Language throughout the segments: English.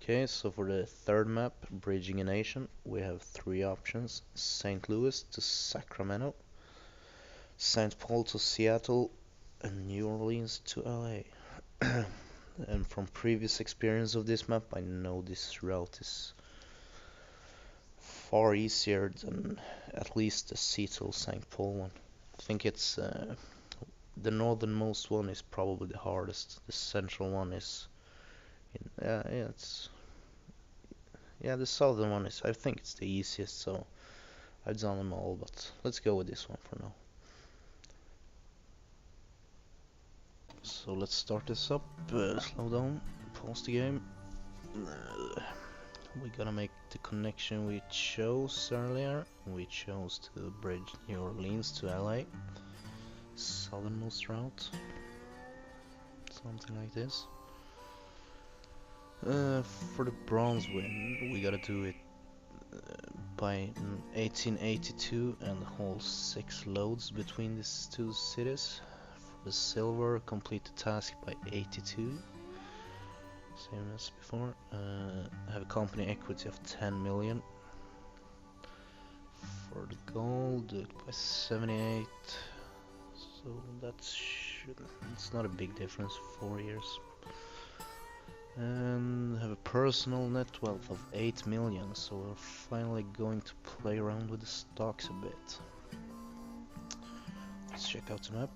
Okay, so for the third map, Bridging a Nation, we have three options: St. Louis to Sacramento, St. Paul to Seattle, and New Orleans to LA. And from previous experience of this map, I know this route is far easier than at least the Seattle St. Paul one. I think it's the northernmost one is probably the hardest. The central one is yeah, the southern one is, I think it's the easiest, so I've done them all, but let's go with this one for now. So let's start this up, slow down, pause the game. We're gonna make the connection we chose earlier. We chose to bridge New Orleans to LA, southernmost route, something like this. For the bronze win, we gotta do it by 1882 and hold 6 loads between these two cities. For the silver, complete the task by 82, same as before. Have a company equity of 10 million. For the gold, do it by 78, so it's not a big difference, 4 years. And have a personal net wealth of 8 million, so we're finally going to play around with the stocks a bit. Let's check out the map.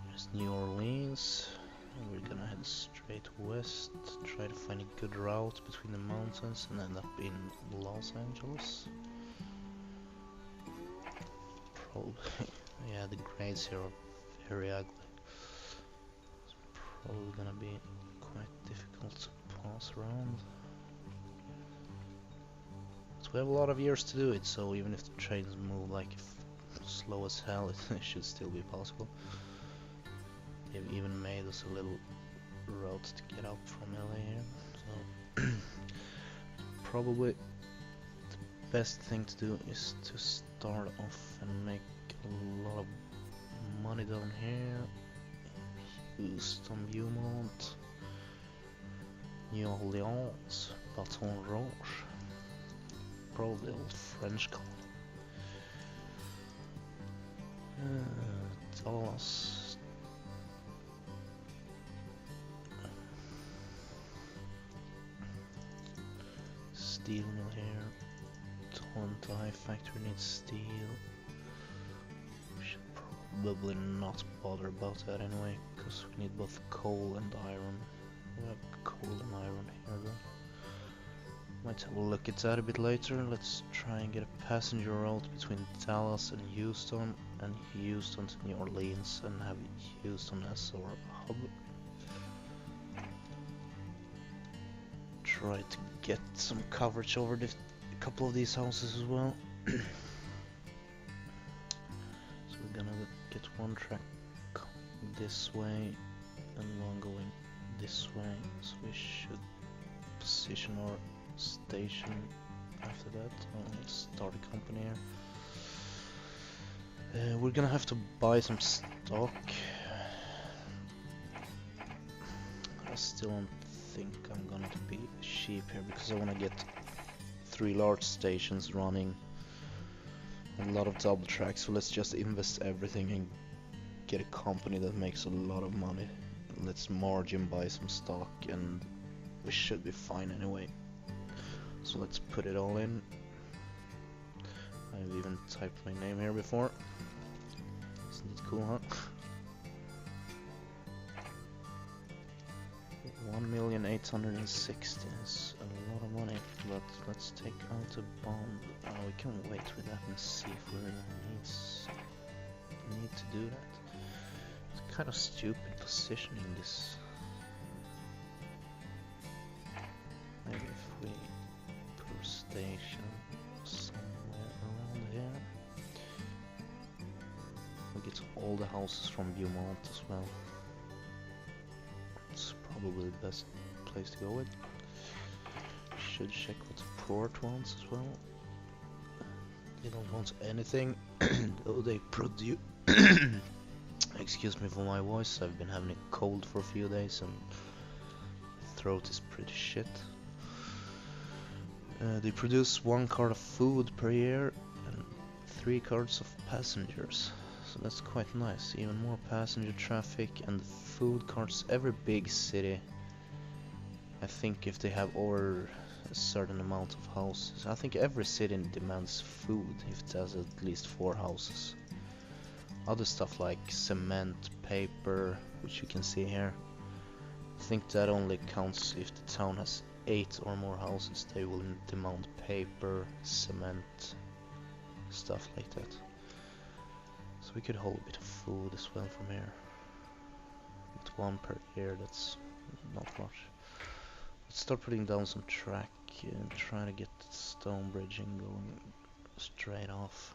There's New Orleans, and we're gonna head straight west, try to find a good route between the mountains and end up in Los Angeles. Probably, yeah, the grades here are very ugly. Probably gonna be quite difficult to pass around. So we have a lot of years to do it, so even if the trains move like slow as hell, it should still be possible. They've even made us a little route to get out from LA here, so probably the best thing to do is to start off and make a lot of money down here. Houston, Beaumont, New Orleans, Baton Rouge, probably old French colony. Dallas. Steel mill here. Toronto High Factory needs steel. We should probably not bother about that anyway, because we need both coal and iron. We have coal and iron here though. Might have a look at that a bit later. Let's try and get a passenger route between Dallas and Houston to New Orleans, and have Houston as our hub. Try to get some coverage over a couple of these houses as well. So we're gonna get one track this way and one going this way, so we should position our station after that. Let's start a company here. We're gonna have to buy some stock. I still don't think I'm gonna be cheap here, because I want to get 3 large stations running, a lot of double tracks, so let's just invest everything and get a company that makes a lot of money. Let's margin buy some stock and we should be fine anyway. So let's put it all in. I've even typed my name here before. Isn't it cool, huh? 1,860,000 is a lot of money, but let's take out a bond. We can wait with that and see if we really need to do that. It's kind of stupid positioning this. Maybe if we put a station somewhere around here, we get all the houses from Beaumont as well. It's probably the best place to go with. Should check what the port wants as well. They don't want anything, though they produce. Excuse me for my voice, I've been having a cold for a few days and Cutthroat is pretty shit. They produce 1 cart of food per year and 3 carts of passengers. So that's quite nice. Even more passenger traffic and food carts. Every big city, I think if they have over a certain amount of houses, I think every city demands food if it has at least 4 houses. Other stuff like cement, paper, which you can see here, I think that only counts if the town has 8 or more houses. They will demand paper, cement, stuff like that. So we could hold a bit of food as well from here. But 1 per year, that's not much. Let's start putting down some track and try to get the stone bridging going straight off.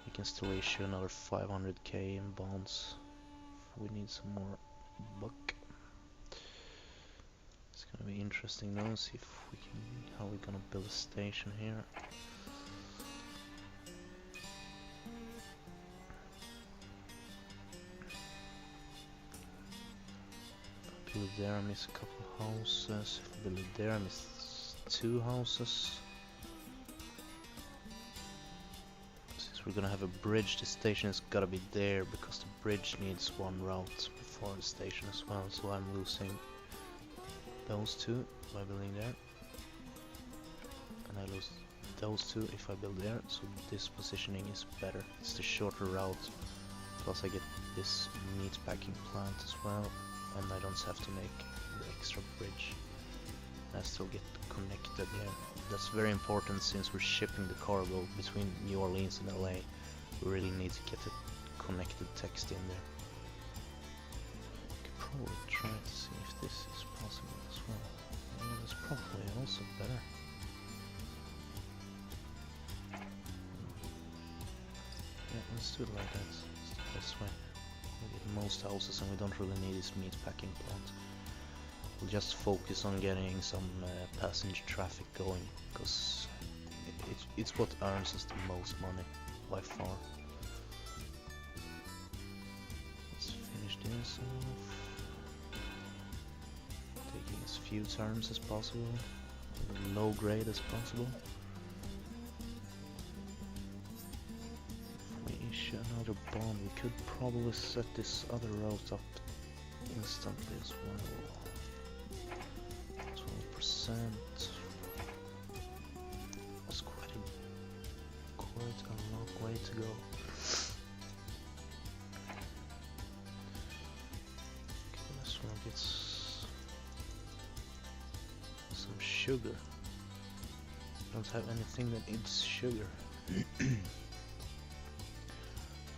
We can still issue another 500k in bonds if we need some more buck. It's gonna be interesting though, see if we can, how we're gonna build a station here. If I build there, I miss a couple of houses. If I build it there, I miss 2 houses. We're gonna have a bridge. The station has gotta be there because the bridge needs 1 route before the station as well. So I'm losing those 2 by building there, and I lose those 2 if I build there. So this positioning is better. It's the shorter route. Plus I get this meat packing plant as well, and I don't have to make the extra bridge. I still get connected here. That's very important since we're shipping the cargo between New Orleans and LA. We really need to get the connected text in there. Could probably try to see if this is possible as well. Yeah, that's probably also better. Yeah, let's do it like that. It's the best way. We get most houses and we don't really need this meat packing plant. We'll just focus on getting some passenger traffic going, because it's what earns us the most money by far. Let's finish this off. Taking as few turns as possible, as low grade as possible. If we issue another bond, we could probably set this other route up instantly as well. 12%. That's quite a long way to go. Okay, this one gets some sugar. Don't have anything that needs sugar. I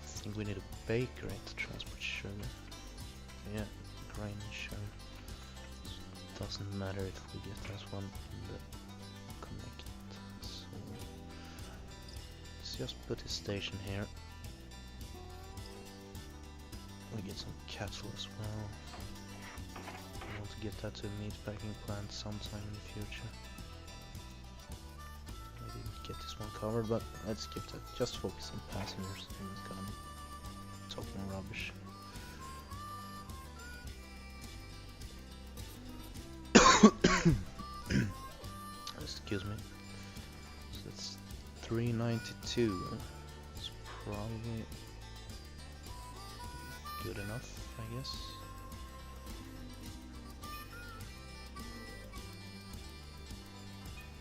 think we need a bakery to transport sugar. Yeah, grain and sugar. Doesn't matter if we get that one in the connect. So let's just put a station here. We get some cattle as well. I want to get that to a meat packing plant sometime in the future. I didn't get this one covered, but let's skip that. Just focus on passengers and it's gonna be talking rubbish. Excuse me. So that's 392. It's probably good enough, I guess.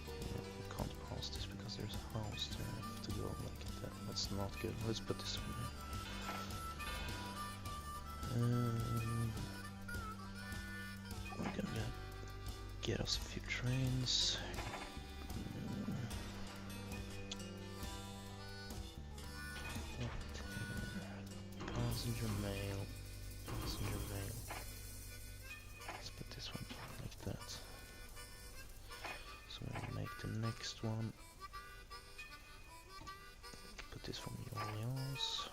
Yeah, we can't pass this because there's a house there. I have to go like that. That's not good. Let's put this one here. We're gonna get us a few trains. Passenger mail. Let's put this one like that. So we'll make the next one. Put this from New Orleans.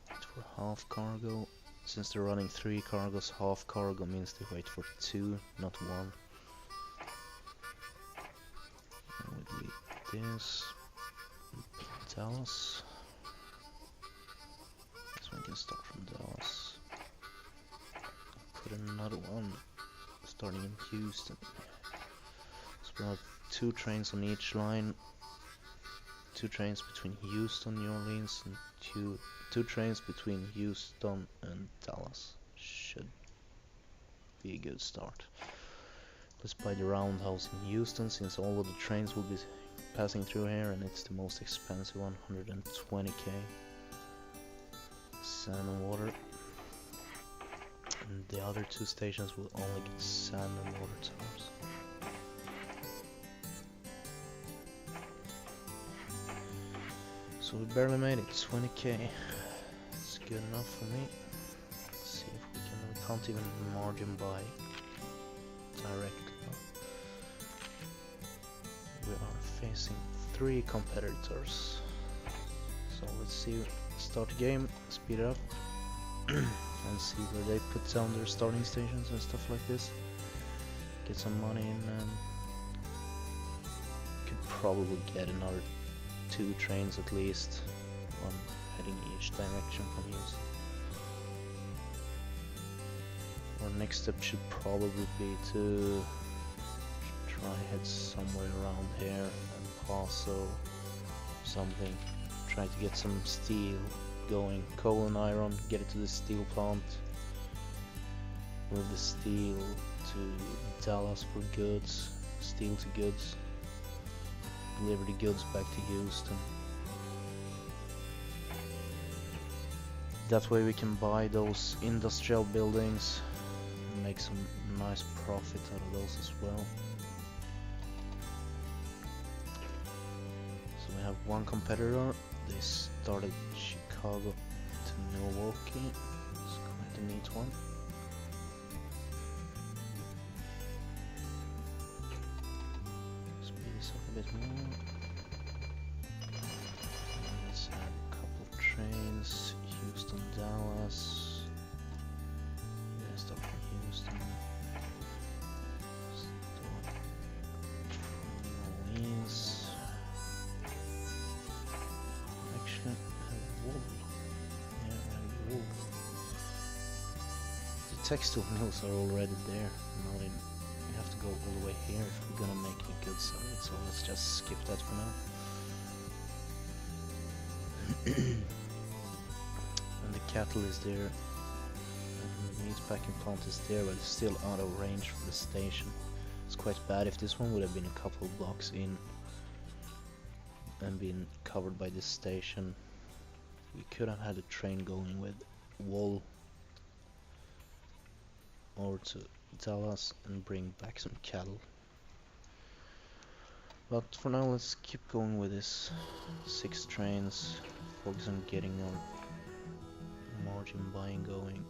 Wait for half cargo. Since they're running 3 cargos, half cargo means they wait for 2, not 1. And we delete this. Dallas. This one can start from Dallas. done. Starting in Houston. So we'll have 2 trains on each line. 2 trains between Houston, New Orleans, and two trains between Houston and Dallas. Should be a good start. Let's buy the roundhouse in Houston, since all of the trains will be passing through here, and it's the most expensive one, 120k. Sand and water. And the other 2 stations will only get sand and water towers. So we barely made it, 20k. It's good enough for me. Let's see if we can. We can't even margin buy directly. We are facing 3 competitors. So let's see. Start the game, speed it up, and see where they put down their starting stations and stuff like this. Get some money in, and could probably get another 2 trains at least, one heading each direction from Houston. Our next step should probably be to try head somewhere around here and Paso something. Try to get some steel going, coal and iron, get it to the steel plant, move the steel to Dallas for goods, steel to goods, deliver the goods back to Houston. That way we can buy those industrial buildings and make some nice profit out of those as well. So we have 1 competitor. They started Chicago to Milwaukee. It's quite a neat one. Speed this up a bit more. Let's add a couple of trains. Houston, Dallas. Yeah, start from Houston. Start from New Orleans. Actually, wool. Yeah, wool. The textile mills are already there. Now we have to go all the way here if we're gonna make a good side. So let's just skip that for now. And the cattle is there. And the meat packing plant is there, but it's still out of range for the station. It's quite bad. If this one would have been a couple of blocks in and been covered by this station, we could have had a train going with wool over to Dallas and bring back some cattle. But for now, let's keep going with this 6 trains, focus on getting our margin buying going.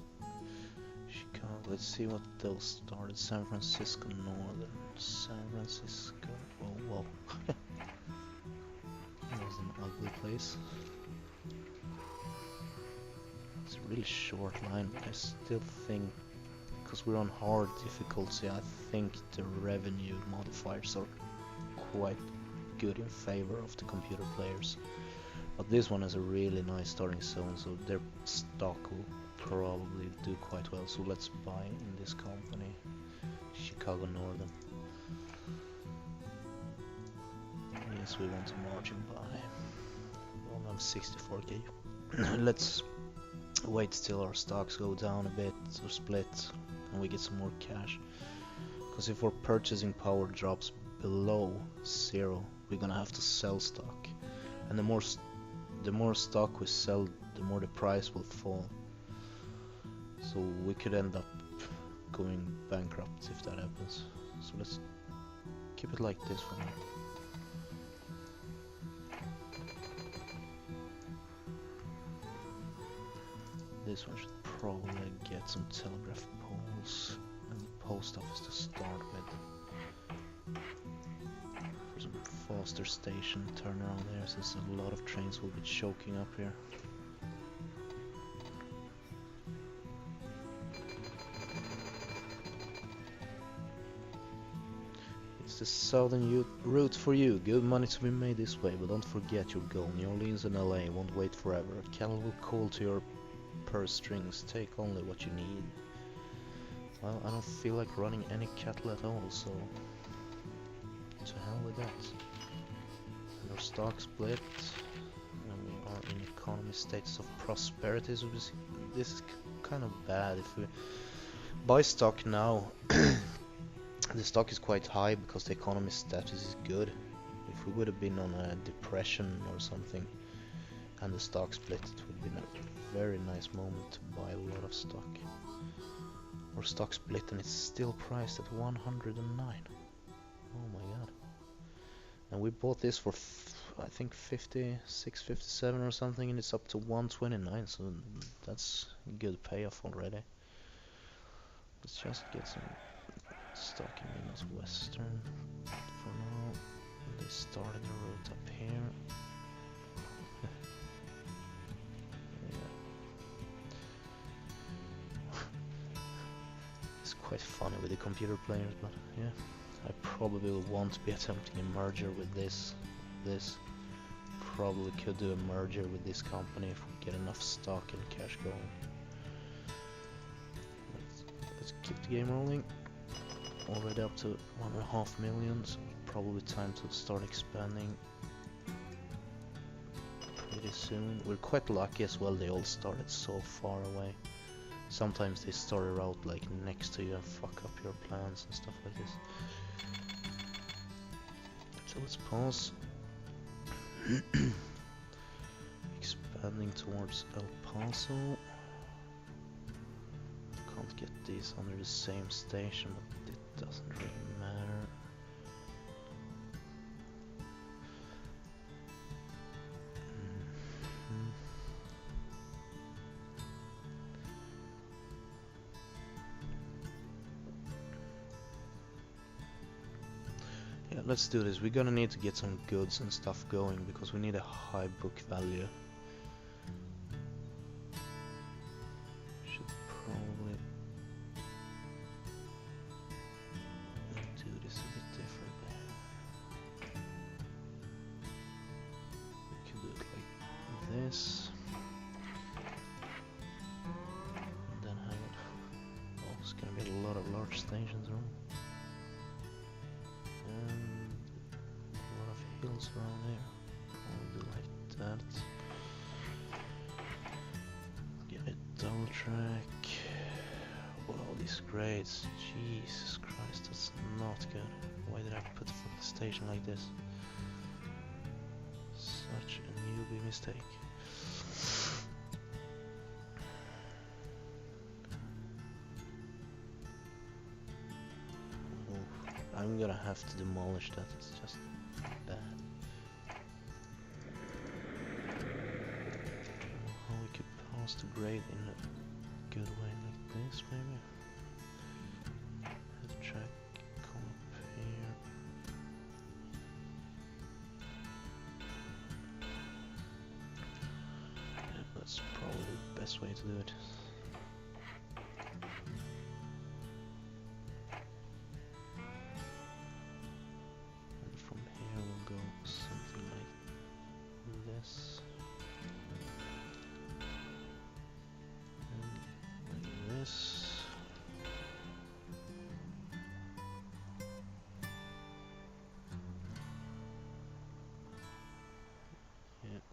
Chicago, let's see what those started. San Francisco Northern, San Francisco, whoa. That was an ugly place. It's a really short line, but I still think, because we're on hard difficulty, I think the revenue modifiers are quite good in favor of the computer players. But this one has a really nice starting zone, so their stock will probably do quite well. So let's buy in this company, Chicago Northern. Yes, we want to margin buy. We only have 64k. Let's wait till our stocks go down a bit or split and we get some more cash. Because if our purchasing power drops below 0, we're gonna have to sell stock. And the more stock we sell, the more the price will fall. So we could end up going bankrupt if that happens. So let's keep it like this for now. This one should probably get some telegraph poles and the post office to start with. For some faster station turnaround there, since a lot of trains will be choking up here. It's the southern route for you. Good money to be made this way, but don't forget your goal. New Orleans and LA won't wait forever. Cattle will call to your purse strings. Take only what you need. well, I don't feel like running any cattle at all, so to hell with that. And our stock split, and we are in economy status of prosperity, so this is kind of bad. If we buy stock now, the stock is quite high because the economy status is good. If we would have been on a depression or something and the stock split, it would have been a very nice moment to buy a lot of stock. Or stock split and it's still priced at 109. Oh my god. And we bought this for I think 56, 57 or something, and it's up to 129, so that's a good payoff already. Let's just get some stock in Minas Western for now. They started the route up here. It's quite funny with the computer players, but yeah. I probably won't be attempting a merger with this. Probably could do a merger with this company if we get enough stock and cash going. Let's keep the game rolling. Already up to 1.5 million, so probably time to start expanding pretty soon. We're quite lucky as well, they all started so far away. Sometimes they started out like next to you and fuck up your plans and stuff like this. So let's pause. Expanding towards El Paso. Can't get these under the same station, but it doesn't really matter. Yeah, let's do this. We're gonna need to get some goods and stuff going because we need a high book value. Should probably do this a bit differently. We can do it like this. And then have it. Oh, it's gonna be a lot of large stations around. And a lot of hills around here. I'll do like that. Get a double track. Wow, these grades. Jesus Christ, that's not good. Why did I put the fucking station like this? Such a newbie mistake. I'm gonna have to demolish that, it's just bad. How we could pass the grade in a good way like this, maybe? Have the track come up here. Yeah, that's probably the best way to do it.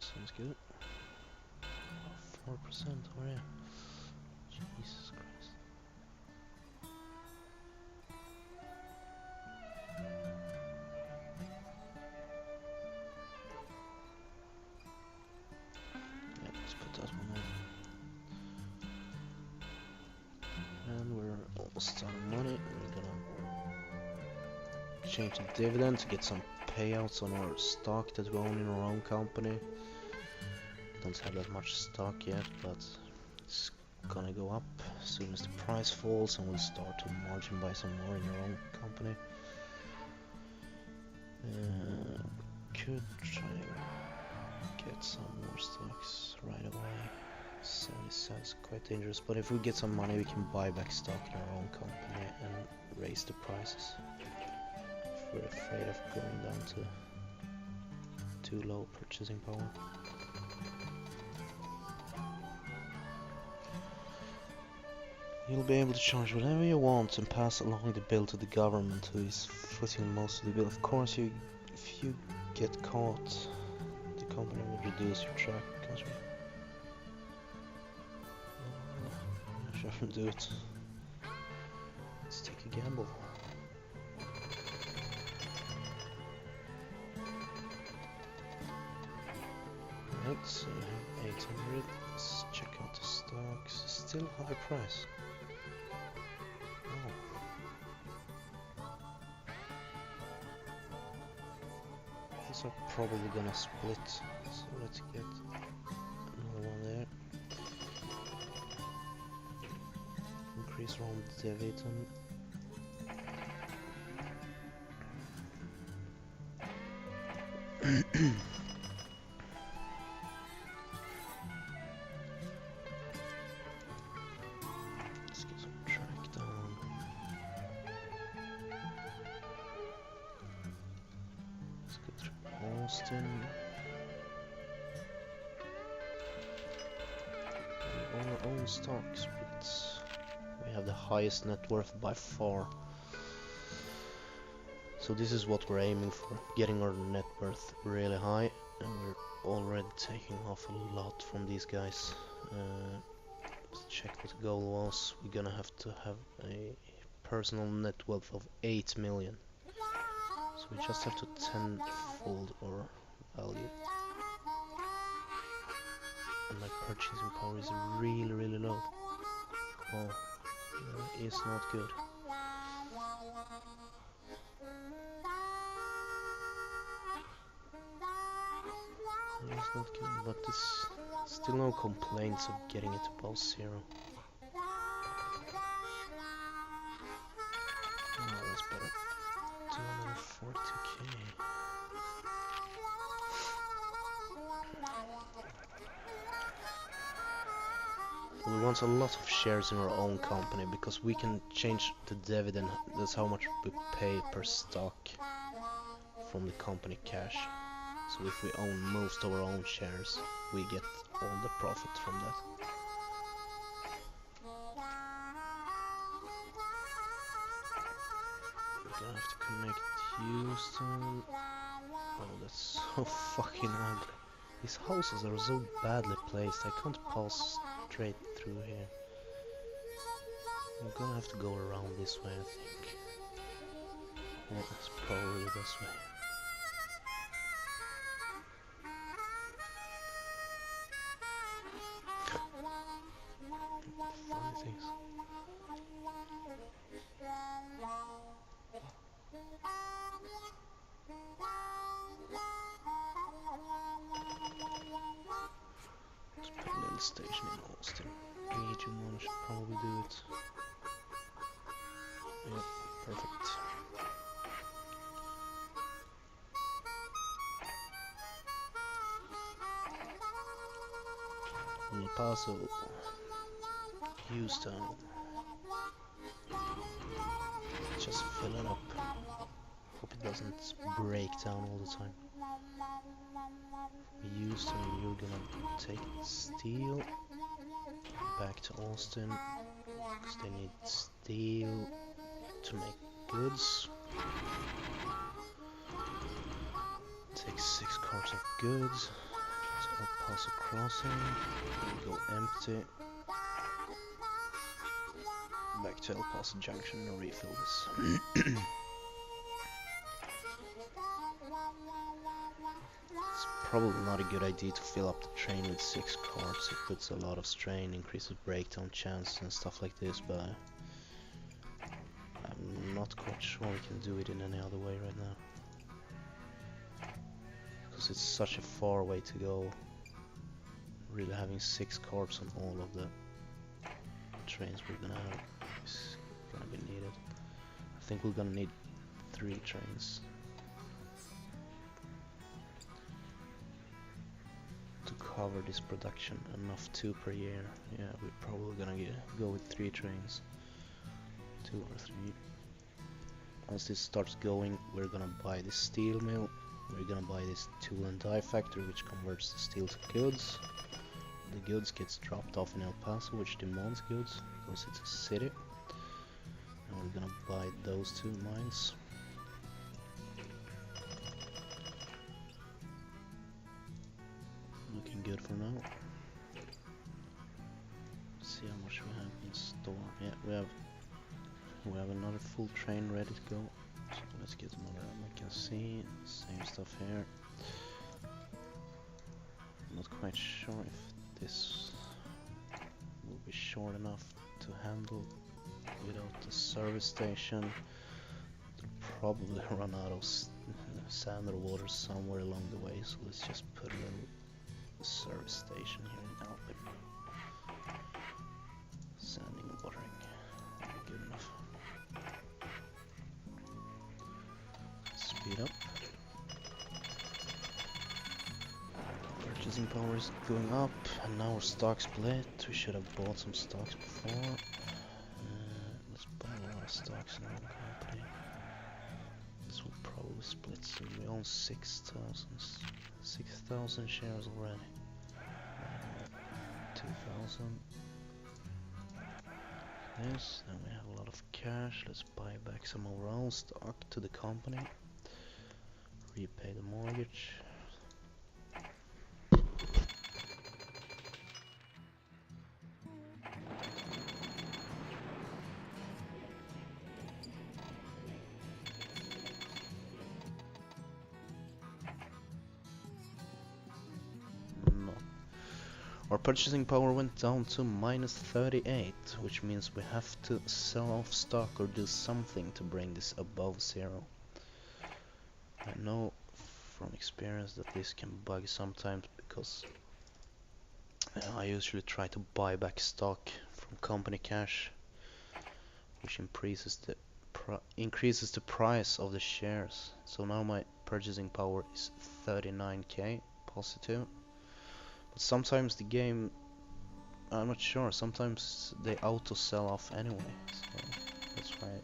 Sounds good. 4%, oh yeah. Jesus Christ. Yeah, let's put that one on. And we're almost out of money. We're gonna change the dividend to get some payouts on our stock that we own in our own company. Don't have that much stock yet, but it's gonna go up as soon as the price falls, and we'll start to margin buy some more in our own company. Could try to get some more stocks right away. 70 cents, quite dangerous, but if we get some money we can buy back stock in our own company and raise the prices. If we're afraid of going down to too low purchasing power. You'll be able to charge whatever you want and pass along the bill to the government, who is footing most of the bill. Of course, if you get caught, the company will reduce your track country. I shouldn't do it. Let's take a gamble. Right, so I have 800. Let's check out the stocks. Still high price. Oh. These are probably gonna split. So let's get another one there. Increase round dividend. Let's get some track down. Let's go through Austin. We own our own stocks, but we have the highest net worth by far. So this is what we're aiming for, getting our net worth really high, and we're already taking off a lot from these guys. Let's check what the goal was. We're gonna have to have a personal net worth of 8 million. So we just have to tenfold our value. And my purchasing power is really low. Oh, that is not good. It's not good, but there's still no complaints of getting it above 0. Oh, that's better. 240k. We want a lot of shares in our own company because we can change the dividend. That's how much we pay per stock from the company cash. So if we own most of our own shares, we get all the profit from that. We're gonna have to connect Houston. Oh, that's so fucking ugly. These houses are so badly placed, I can't pass straight through here. I'm gonna have to go around this way, I think. Yeah, that's probably the best way. Funny things. Let's put a little station in Austin. Medium one should probably do it. Yep, perfect. El Paso, Houston. Just fill it up. Hope it doesn't break down all the time. Houston, you're gonna take steel back to Austin because they need steel to make goods. Take 6 cars of goods. El Paso crossing, we'll go empty. Back to El Paso Junction and refill this. It's probably not a good idea to fill up the train with 6 cars. It puts a lot of strain, increases breakdown chance and stuff like this, but I'm not quite sure we can do it in any other way right now. Because it's such a far way to go. Really having 6 cars on all of the trains we're gonna have is gonna be needed. I think we're gonna need 3 trains to cover this production, enough 2 per year. Yeah, we're probably gonna go with 3 trains, 2 or 3. Once this starts going, we're gonna buy this steel mill. We're gonna buy this tool and die factory, which converts the steel to goods. the goods gets dropped off in El Paso, which demands goods because it's a city. And we're gonna buy those 2 mines. Looking good for now. Let's see how much we have in store. Yeah, we have another full train ready to go. So let's get another. I can see same stuff here. I'm not quite sure if this will be short enough to handle without the service station. It'll probably run out of sand or water somewhere along the way, so let's just put a little service station here in Alpin. Sanding and watering will be good enough. Speed up. Purchasing power is going up, and now our stock split. We should have bought some stocks before. Let's buy a lot of stocks now in the company. This will probably split soon. We own 6,000 shares already. 2,000. This, then we have a lot of cash. Let's buy back some of our own stock to the company. Repay the mortgage. Our purchasing power went down to -38, which means we have to sell off stock or do something to bring this above 0. I know from experience that this can bug sometimes because I usually try to buy back stock from company cash, which increases the price of the shares. So now my purchasing power is 39k positive. But sometimes the game, I'm not sure, sometimes they auto sell off anyway, so that's why I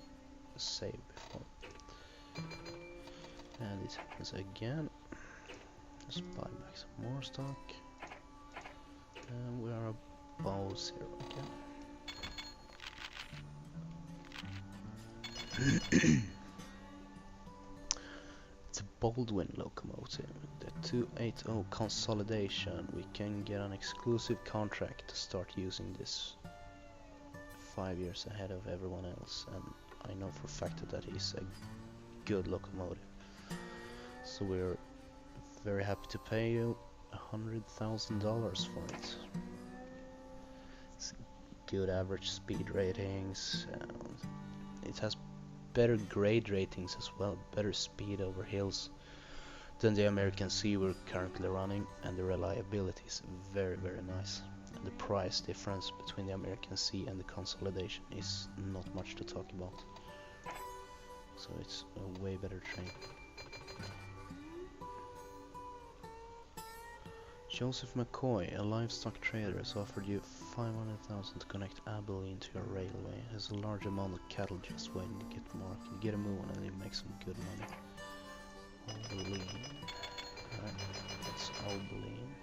saved before. And it happens again. Let's buy back some more stock. And we are above 0 again. It's a Baldwin locomotive. The 280 consolidation. We can get an exclusive contract to start using this 5 years ahead of everyone else, and I know for a fact that that is a good locomotive. So we're very happy to pay you $100,000 for it. It's good average speed ratings. It has better grade ratings as well, better speed over hills than the American C we're currently running, and the reliability is very, very nice. And the price difference between the American C and the consolidation is not much to talk about. So it's a way better train. Joseph McCoy, a livestock trader, has offered you 500,000 to connect Abilene to your railway. There's a large amount of cattle just waiting to get marked. You get a move on and you make some good money. Abilene. Alright, that's Abilene.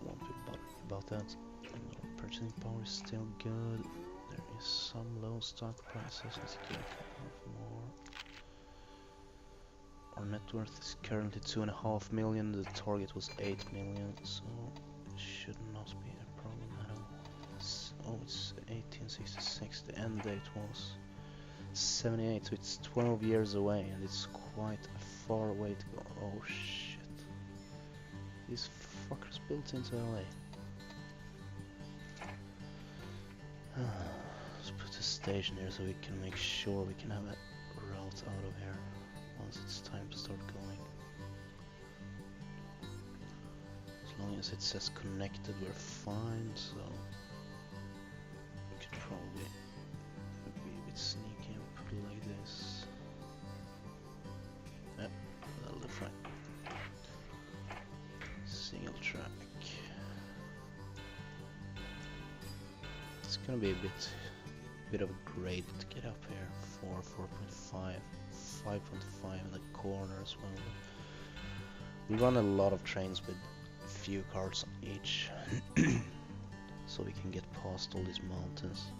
Won't be bothered about that. And our purchasing power is still good. There is some low stock prices. Let's get a couple of more. Our net worth is currently 2.5 million. The target was 8 million, so it should not be a problem at all. It's 1866. The end date was 78, so it's 12 years away, and it's quite a far way to go. Oh shit! These fuckers built into LA. Let's put a station here so we can make sure we can have a route out of here once it's time to start going. As long as it says connected, we're fine, so we could probably be a bit sneaky and put it like this. Yep, that'll do fine. Single track. It's gonna be a bit of a grade to get up here. 4.5, 5.5 in the corner as well. We run a lot of trains with few cars on each, so we can get past all these mountains.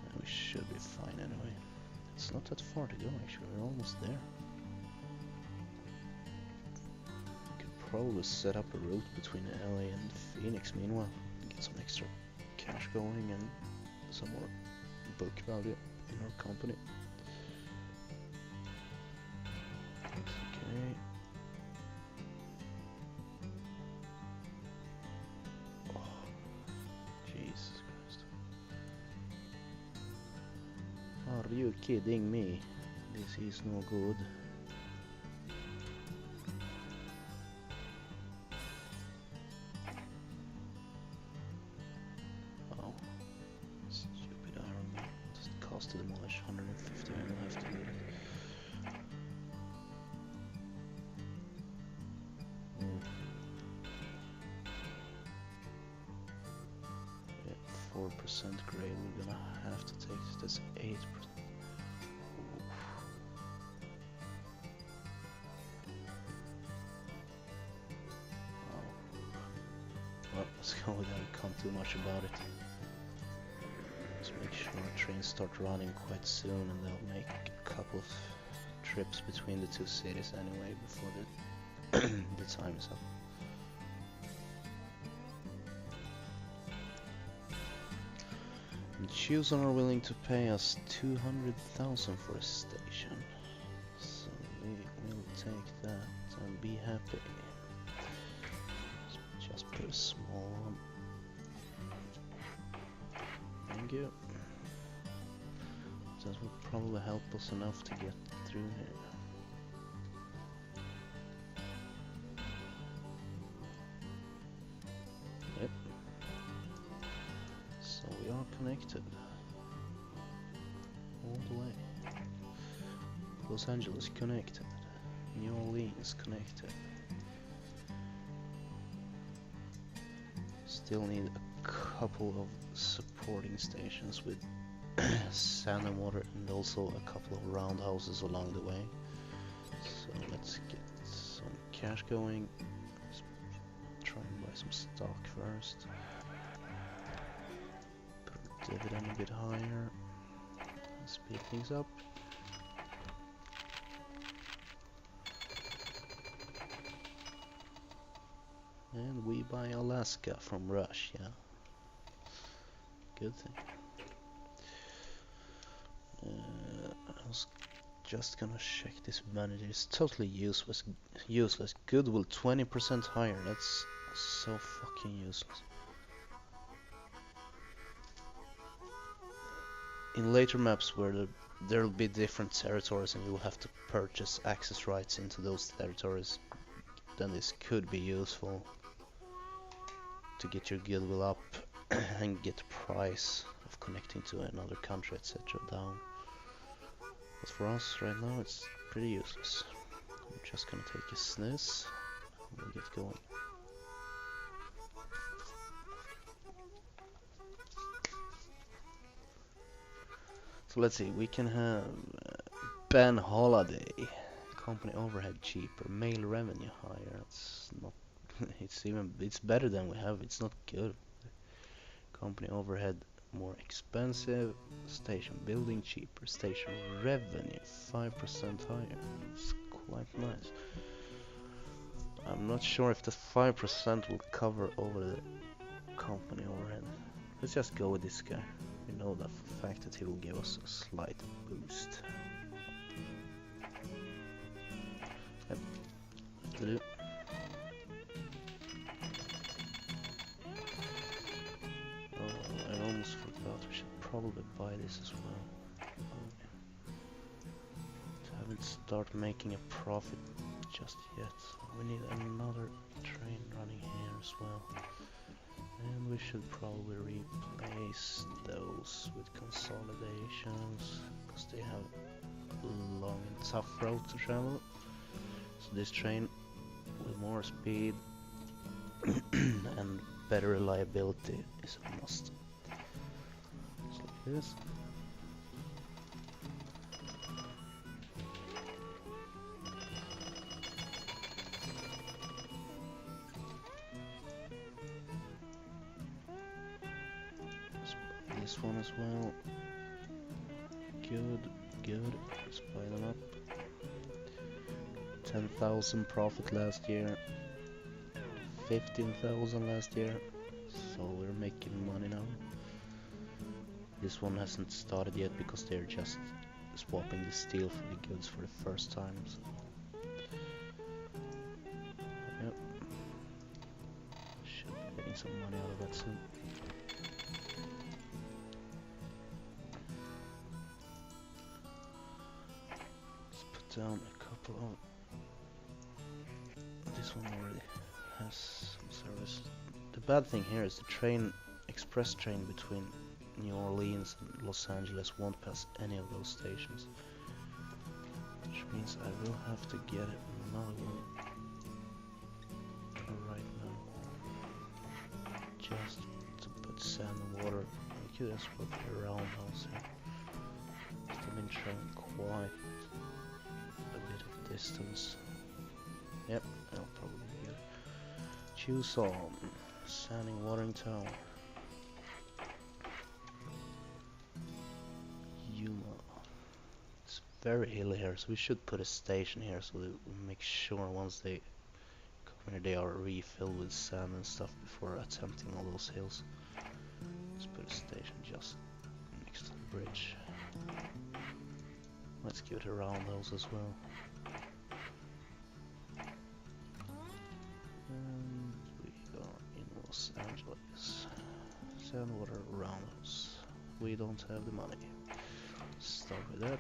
And we should be fine anyway. It's not that far to go actually, we're almost there. Could probably set up a route between LA and Phoenix meanwhile, get some extra cash going and some more book value in our company. Okay. Oh, Jesus Christ. Are you kidding me? This is no good. Oh, stupid iron man. Does it cost to demolish 150 and I have to do it? Yeah, 4% grade, we're gonna have to take this 8%. Well, let's go without count too much about it. Let's make sure trains start running quite soon and they'll make a couple of trips between the two cities anyway before the time is up. And Chosen are willing to pay us 200,000 for a station, so we will take that and be happy. Just put a small one. Thank you. That will probably help us enough to get through here. Yep. So we are connected. All the way. Los Angeles connected. New Orleans connected. Still need a couple of supporting stations with sand and water and also a couple of roundhouses along the way. So let's get some cash going. Let's try and buy some stock first. Put the dividend a bit higher. Speed things up. And we buy Alaska from Russia. Good thing. I was just gonna check this manager. It's totally useless. Goodwill 20% higher. That's so fucking useless. In later maps where there'll be different territories and you'll have to purchase access rights into those territories, then this could be useful to get your goodwill up and get the price of connecting to another country, etc. down. But for us right now it's pretty useless. I'm just gonna take a sniz and we'll get going. So let's see, we can have ban holiday, company overhead cheaper, mail revenue higher. It's not it's better than we have, it's not good. Company overhead more expensive, station building cheaper, station revenue 5% higher. It's quite nice. I'm not sure if the 5% will cover over the company overhead. Let's just go with this guy. We know that for the fact that he will give us a slight boost. Yep. To do. Oh, I almost forgot. We should probably buy this as well. To haven't start making a profit just yet. We need another train running here as well. And we should probably replace those with consolidations, because they have a long and tough road to travel. So this train with more speed and better reliability is a must. Just like this. this one as well. Good, good. Let's buy them up. 10,000 profit last year. 15,000 last year. So we're making money now. This one hasn't started yet because they're just swapping the steel for the goods for the first time. So. Yep. Should be getting some money out of that soon. Let's put down a couple of... This one already has some service. The bad thing here is the express train between New Orleans and Los Angeles won't pass any of those stations, which means I will have to get another one right now, just to put sand and water. We could just put a roundhouse here. I've been traveling quite a bit of distance. Yep, I'll probably get it. Choose on sanding watering tower. It's very hilly here, so we should put a station here so that we make sure once they come here they are refilled with sand and stuff before attempting all those hills. Let's put a station just next to the bridge. Let's give it a roundhouse as well. And we are in Los Angeles. Sandwater roundhouse. We don't have the money. Start with that,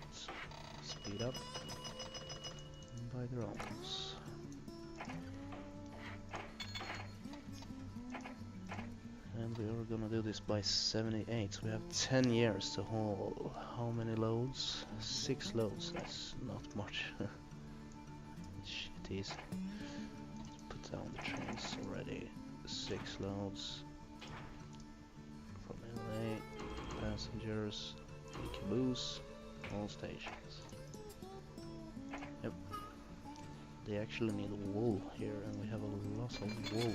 speed up, and buy the roundhouse. And we are gonna do this by 78, so we have 10 years to haul. How many loads? 6 loads, that's not much. Shit easy. Put down the trains already. 6 loads from LA, passengers. Caboose, all stations. Yep. They actually need wool here, and we have a lot of wool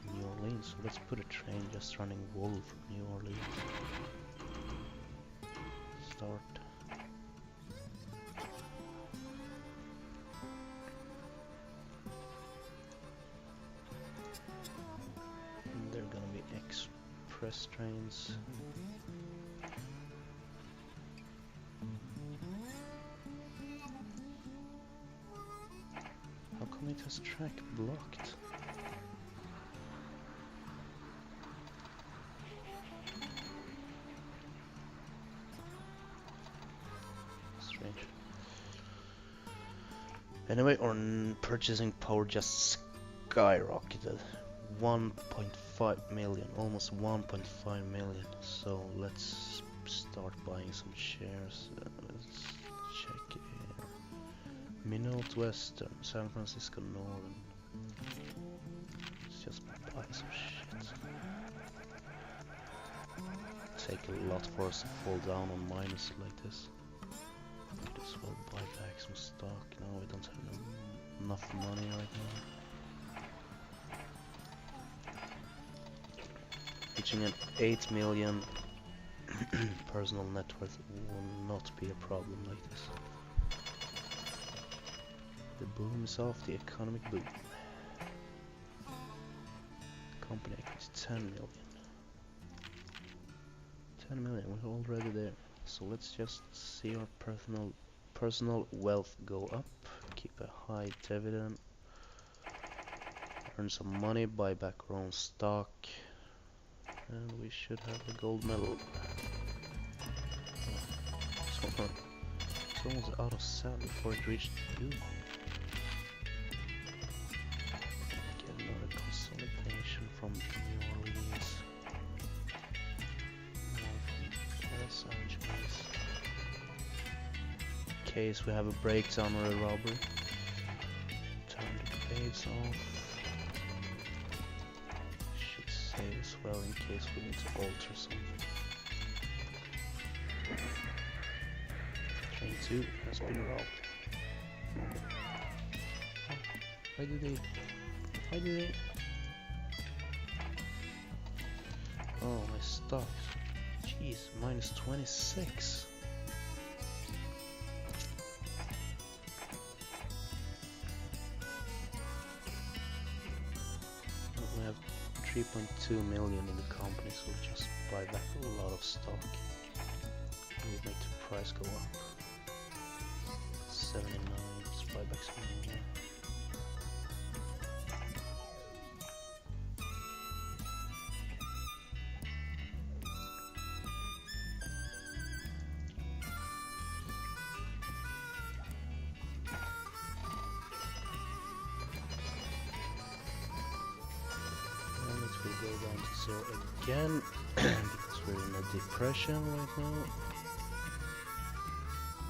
in New Orleans. So let's put a train just running wool from New Orleans. Start. And they're gonna be express trains. It has track blocked. Strange. Anyway, our purchasing power just skyrocketed. 1.5 million, almost 1.5 million. So let's start buying some shares. Let's check it. Minot Western, San Francisco Northern. Let's just buy some shit. Take a lot for us to fall down on minus like this. Might as well buy back some stock. No, we don't have enough money right now. Reaching an 8 million personal net worth will not be a problem like this. The boom is off, the economic boom. Company equity 10 million. 10 million, we're already there. So let's just see our personal wealth go up. Keep a high dividend. Earn some money, buy back our own stock. And we should have a gold medal. It's almost out of sand before it reached the boom. From New Orleans, from Los Angeles. In case we have a breakdown or a robbery, turn the blades off. Should save as well in case we need to alter something. Train 2 has been robbed. Why did they? Oh, my stocks. Jeez, minus 26. We have 3.2 million in the company, so we'll just buy back a lot of stock. We'll make the price go up. 79, let's buy back some more. And it will go down to 0 again, because we're in a depression right now.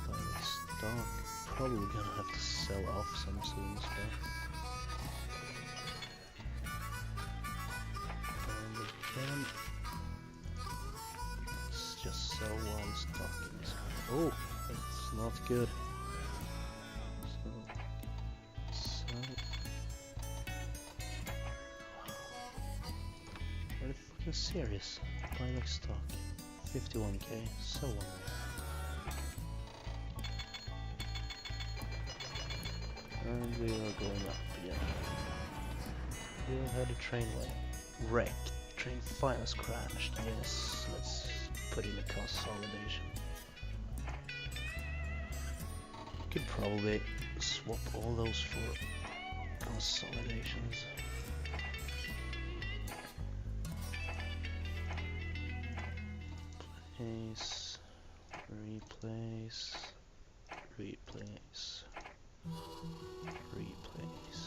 Buying stock, probably gonna have to sell off some soon as well. And again, let's just sell one stock in this one. Oh, that's not good. So, sell. Are you fucking serious? Buy back stock. 51k, sell one. And we are going up again. We had a train wrecked. Train 5 has crashed. Yes, let's put in a consolidation. Could probably swap all those for consolidations. Place, replace, replace. Replace.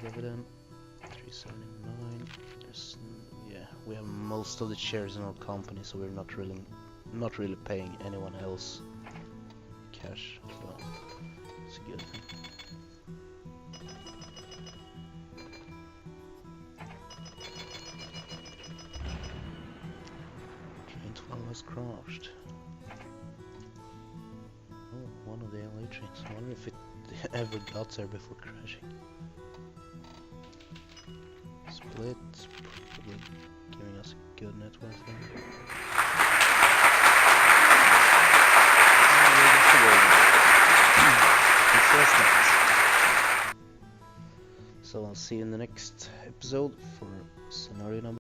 Dividend 379. Yeah, we have most of the shares in our company, so we're not really paying anyone else cash. So it's a good thing. Train 12 has crashed. Oh, one of the LA trains. I wonder if it ever got there before crashing. Split, probably giving us a good network there. So I'll see you in the next episode for scenario number